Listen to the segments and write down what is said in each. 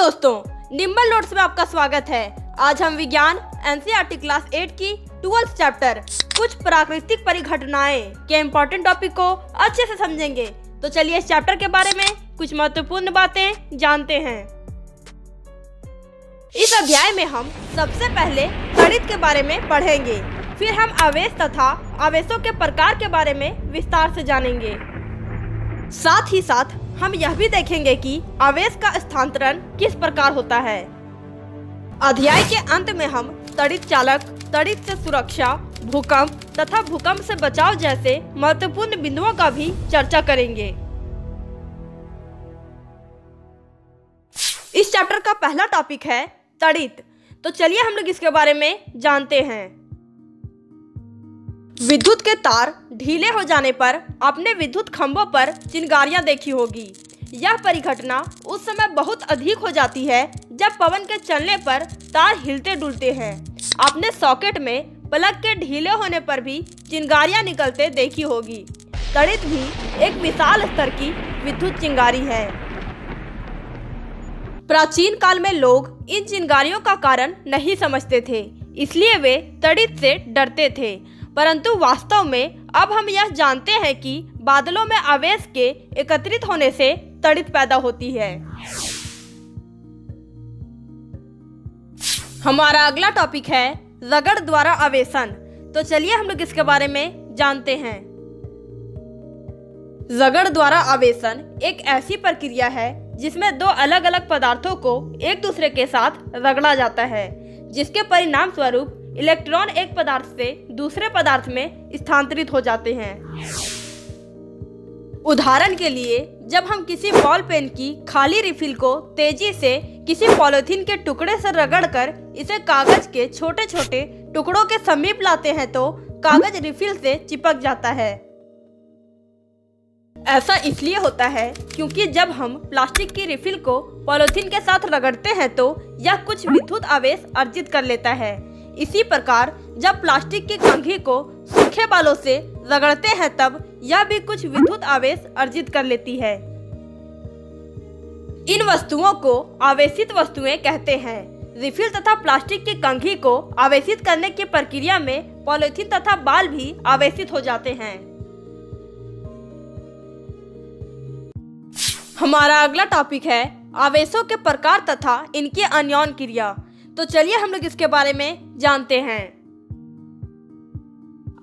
दोस्तों, nimble notes में आपका स्वागत है। आज हम विज्ञान एनसीईआरटी क्लास 8 की 12th चैप्टर कुछ प्राकृतिक परिघटनाएं के इम्पोर्टेंट टॉपिक को अच्छे से समझेंगे। तो चलिए इस चैप्टर के बारे में कुछ महत्वपूर्ण बातें जानते हैं। इस अध्याय में हम सबसे पहले तड़ित के बारे में पढ़ेंगे, फिर हम आवेश तथा आवेशों के प्रकार के बारे में विस्तार से जानेंगे। साथ ही साथ हम यह भी देखेंगे कि आवेश का स्थानांतरण किस प्रकार होता है। अध्याय के अंत में हम तड़ित चालक, तड़ित से सुरक्षा, भूकंप तथा भूकंप से बचाव जैसे महत्वपूर्ण बिंदुओं का भी चर्चा करेंगे। इस चैप्टर का पहला टॉपिक है तड़ित। तो चलिए हम लोग इसके बारे में जानते हैं। विद्युत के तार ढीले हो जाने पर आपने विद्युत खंभों पर चिंगारियां देखी होगी। यह परिघटना उस समय बहुत अधिक हो जाती है जब पवन के चलने पर तार हिलते डुलते हैं। आपने सॉकेट में प्लग के ढीले होने पर भी चिंगारियां निकलते देखी होगी। तड़ित भी एक विशाल स्तर की विद्युत चिंगारी है। प्राचीन काल में लोग इन चिंगारियों का कारण नहीं समझते थे, इसलिए वे तड़ित से डरते थे। परंतु वास्तव में अब हम यह जानते हैं कि बादलों में आवेश के एकत्रित होने से तड़ित पैदा होती है। हमारा अगला टॉपिक है रगड़ द्वारा आवेशन। तो चलिए हम लोग इसके बारे में जानते हैं। रगड़ द्वारा आवेशन एक ऐसी प्रक्रिया है जिसमें दो अलग अलग पदार्थों को एक दूसरे के साथ रगड़ा जाता है, जिसके परिणाम स्वरूप इलेक्ट्रॉन एक पदार्थ से दूसरे पदार्थ में स्थानांतरित हो जाते हैं। उदाहरण के लिए, जब हम किसी बॉल पेन की खाली रिफिल को तेजी से किसी पॉलीथीन के टुकड़े से रगड़कर इसे कागज के छोटे छोटे टुकड़ों के समीप लाते हैं तो कागज रिफिल से चिपक जाता है। ऐसा इसलिए होता है क्योंकि जब हम प्लास्टिक की रिफिल को पॉलीथीन के साथ रगड़ते हैं तो यह कुछ विद्युत आवेश अर्जित कर लेता है। इसी प्रकार जब प्लास्टिक की कंघी को सूखे बालों से रगड़ते हैं तब यह भी कुछ विद्युत आवेश अर्जित कर लेती है। इन वस्तुओं को आवेशित वस्तुएं कहते हैं। रिफिल तथा प्लास्टिक की कंघी को आवेशित करने की प्रक्रिया में पॉलीथीन तथा बाल भी आवेशित हो जाते हैं। हमारा अगला टॉपिक है आवेशों के प्रकार तथा इनकी अन्योन क्रिया। तो चलिए हम लोग इसके बारे में जानते हैं।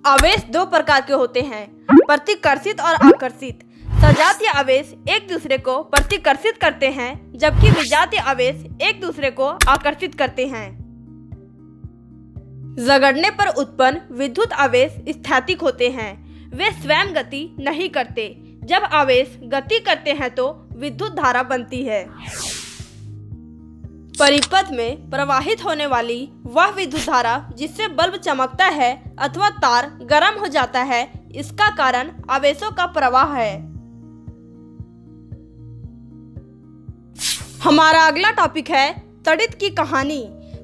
आवेश दो प्रकार के होते हैं, प्रतिकर्षित और आकर्षित। सजातीय आवेश एक दूसरे को प्रतिकर्षित करते हैं, जबकि विजातीय आवेश एक दूसरे को आकर्षित करते हैं। रगड़ने पर उत्पन्न विद्युत आवेश स्थैतिक होते हैं, वे स्वयं गति नहीं करते। जब आवेश गति करते हैं तो विद्युत धारा बनती है। परिपथ में प्रवाहित होने वाली वह विद्युत धारा जिससे बल्ब चमकता है अथवा तार गर्म हो जाता है, इसका कारण आवेशों का प्रवाह है। हमारा अगला टॉपिक है तड़ित की कहानी।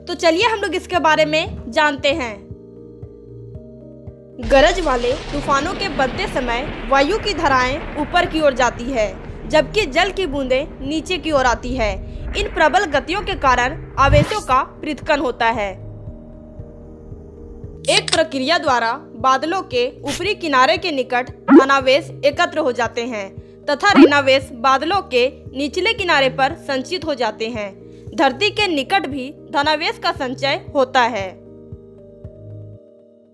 तो चलिए हम लोग इसके बारे में जानते हैं। गरज वाले तूफानों के बनते समय वायु की धाराएं ऊपर की ओर जाती है, जबकि जल की बूंदें नीचे की ओर आती है। इन प्रबल गतियों के कारण आवेशों का पृथक्करण होता है। एक प्रक्रिया द्वारा बादलों के ऊपरी किनारे के निकट धनावेश एकत्र हो जाते हैं तथा ऋणावेश बादलों के निचले किनारे पर संचित हो जाते हैं। धरती के निकट भी धनावेश का संचय होता है।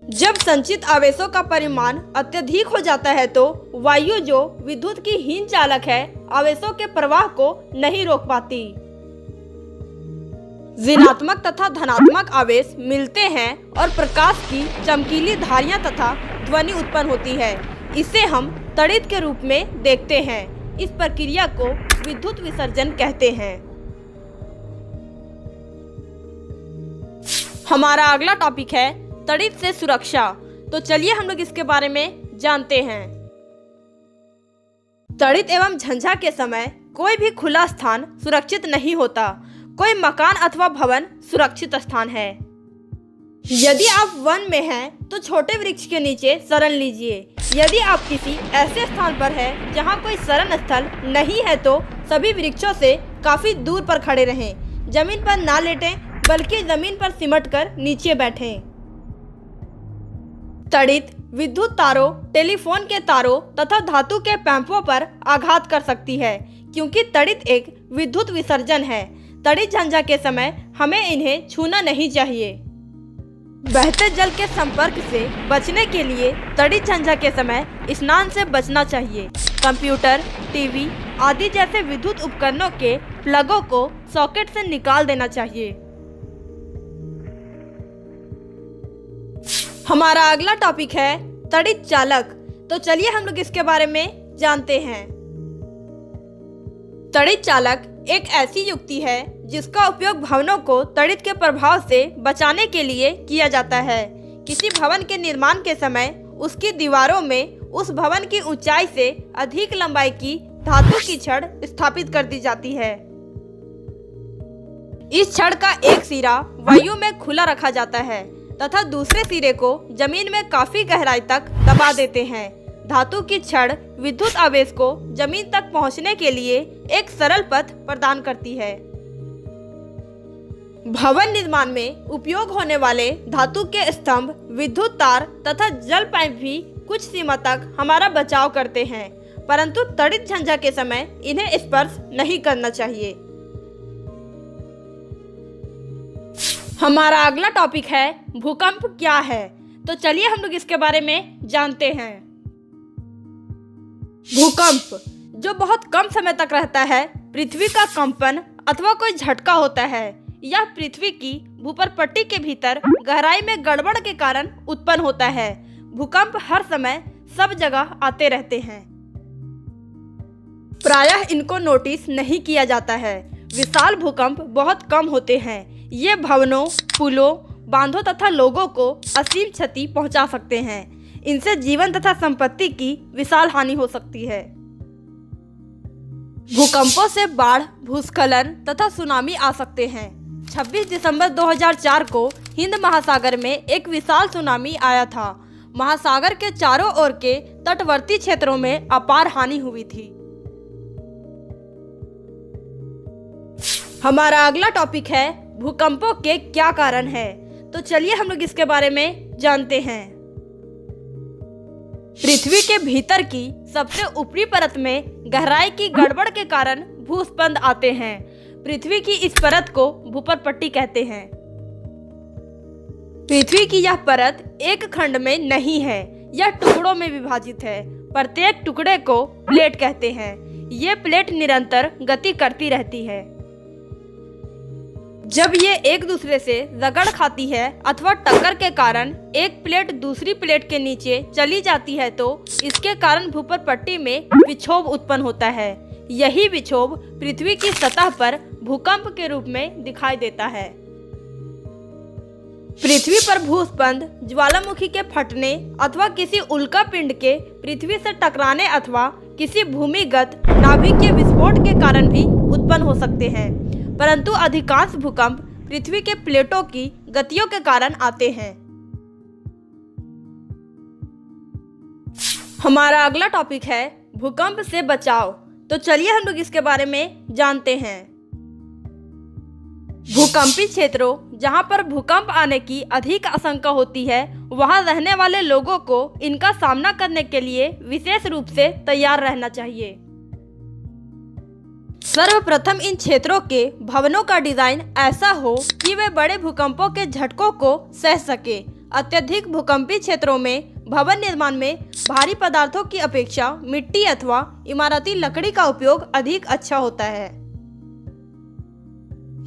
जब संचित आवेशों का परिमाण अत्यधिक हो जाता है तो वायु, जो विद्युत की हीन चालक है, आवेशों के प्रवाह को नहीं रोक पाती। ऋणात्मक तथा धनात्मक आवेश मिलते हैं और प्रकाश की चमकीली धारियां तथा ध्वनि उत्पन्न होती है। इसे हम तड़ित के रूप में देखते हैं। इस प्रक्रिया को विद्युत विसर्जन कहते हैं। हमारा अगला टॉपिक है तड़ित से सुरक्षा। तो चलिए हम लोग इसके बारे में जानते हैं। तड़ित एवं झंझा के समय कोई भी खुला स्थान सुरक्षित नहीं होता। कोई मकान अथवा भवन सुरक्षित स्थान है। यदि आप वन में हैं तो छोटे वृक्ष के नीचे शरण लीजिए। यदि आप किसी ऐसे स्थान पर हैं जहां कोई शरण स्थल नहीं है तो सभी वृक्षों से काफी दूर पर खड़े रहें। जमीन पर ना लेटें बल्कि जमीन पर सिमट कर नीचे बैठें। तड़ित विद्युत तारों, टेलीफोन के तारों तथा धातु के पैंपों पर आघात कर सकती है, क्योंकि तड़ित एक विद्युत विसर्जन है। तड़ित झंझा के समय हमें इन्हें छूना नहीं चाहिए। बहते जल के संपर्क से बचने के लिए तड़ित झंझा के समय स्नान से बचना चाहिए। कंप्यूटर, टीवी आदि जैसे विद्युत उपकरणों के प्लगों को सॉकेट से निकाल देना चाहिए। हमारा अगला टॉपिक है तड़ित चालक। तो चलिए हम लोग इसके बारे में जानते हैं। तड़ित चालक एक ऐसी युक्ति है जिसका उपयोग भवनों को तड़ित के प्रभाव से बचाने के लिए किया जाता है। किसी भवन के निर्माण के समय उसकी दीवारों में उस भवन की ऊंचाई से अधिक लंबाई की धातु की छड़ स्थापित कर दी जाती है। इस छड़ का एक सिरा वायु में खुला रखा जाता है तथा दूसरे सिरे को जमीन में काफी गहराई तक दबा देते हैं। धातु की छड़ विद्युत आवेश को जमीन तक पहुंचने के लिए एक सरल पथ प्रदान करती है। भवन निर्माण में उपयोग होने वाले धातु के स्तंभ, विद्युत तार तथा जल पाइप भी कुछ सीमा तक हमारा बचाव करते हैं, परंतु तड़ित झंझा के समय इन्हें स्पर्श नहीं करना चाहिए। हमारा अगला टॉपिक है भूकंप क्या है। तो चलिए हम लोग इसके बारे में जानते हैं। भूकंप जो बहुत कम समय तक रहता है, पृथ्वी का कंपन अथवा कोई झटका होता है। यह पृथ्वी की भूपर्पट्टी के भीतर गहराई में गड़बड़ के कारण उत्पन्न होता है। भूकंप हर समय सब जगह आते रहते हैं, प्रायः इनको नोटिस नहीं किया जाता है। विशाल भूकंप बहुत कम होते हैं। ये भवनों, पुलों, बांधों तथा लोगों को असीम क्षति पहुंचा सकते हैं। इनसे जीवन तथा संपत्ति की विशाल हानि हो सकती है। भूकंपों से बाढ़, भूस्खलन तथा सुनामी आ सकते हैं। 26 दिसंबर 2004 को हिंद महासागर में एक विशाल सुनामी आया था। महासागर के चारों ओर के तटवर्ती क्षेत्रों में अपार हानि हुई थी। हमारा अगला टॉपिक है भूकंपों के क्या कारण है। तो चलिए हम लोग इसके बारे में जानते हैं। पृथ्वी के भीतर की सबसे ऊपरी परत में गहराई की गड़बड़ के कारण भूस्पंद आते हैं। पृथ्वी की इस परत को भूपर्पट्टी कहते हैं। पृथ्वी की यह परत एक खंड में नहीं है, यह टुकड़ों में विभाजित है। प्रत्येक टुकड़े को प्लेट कहते हैं। ये प्लेट निरंतर गति करती रहती है। जब ये एक दूसरे से रगड़ खाती है अथवा टक्कर के कारण एक प्लेट दूसरी प्लेट के नीचे चली जाती है, तो इसके कारण भूपर्पट्टी में विक्षोभ उत्पन्न होता है। यही विक्षोभ पृथ्वी की सतह पर भूकंप के रूप में दिखाई देता है। पृथ्वी पर भूस्पंद ज्वालामुखी के फटने अथवा किसी उल्का पिंड के पृथ्वी से टकराने अथवा किसी भूमिगत नाभिक के विस्फोट के कारण भी उत्पन्न हो सकते हैं, परंतु अधिकांश भूकंप पृथ्वी के प्लेटों की गतियों के कारण आते हैं। हमारा अगला टॉपिक है भूकंप से बचाव। तो चलिए हम लोग इसके बारे में जानते हैं। भूकंपी क्षेत्रों जहां पर भूकंप आने की अधिक आशंका होती है, वहां रहने वाले लोगों को इनका सामना करने के लिए विशेष रूप से तैयार रहना चाहिए। सर्वप्रथम इन क्षेत्रों के भवनों का डिजाइन ऐसा हो कि वे बड़े भूकंपों के झटकों को सह सके। अत्यधिक भूकंपी क्षेत्रों में भवन निर्माण में भारी पदार्थों की अपेक्षा मिट्टी अथवा इमारती लकड़ी का उपयोग अधिक अच्छा होता है।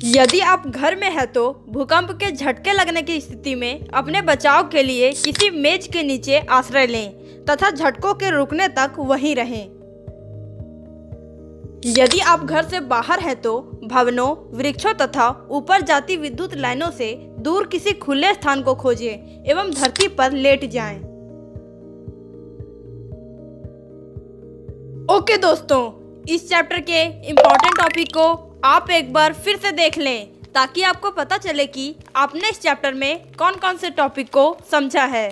यदि आप घर में हैं तो भूकंप के झटके लगने की स्थिति में अपने बचाव के लिए किसी मेज के नीचे आश्रय लें तथा झटकों के रुकने तक वहीं रहें। यदि आप घर से बाहर हैं तो भवनों, वृक्षों तथा ऊपर जाती विद्युत लाइनों से दूर किसी खुले स्थान को खोजें एवं धरती पर लेट जाएं। ओके दोस्तों, इस चैप्टर के इम्पोर्टेंट टॉपिक को आप एक बार फिर से देख लें ताकि आपको पता चले कि आपने इस चैप्टर में कौन कौन से टॉपिक को समझा है।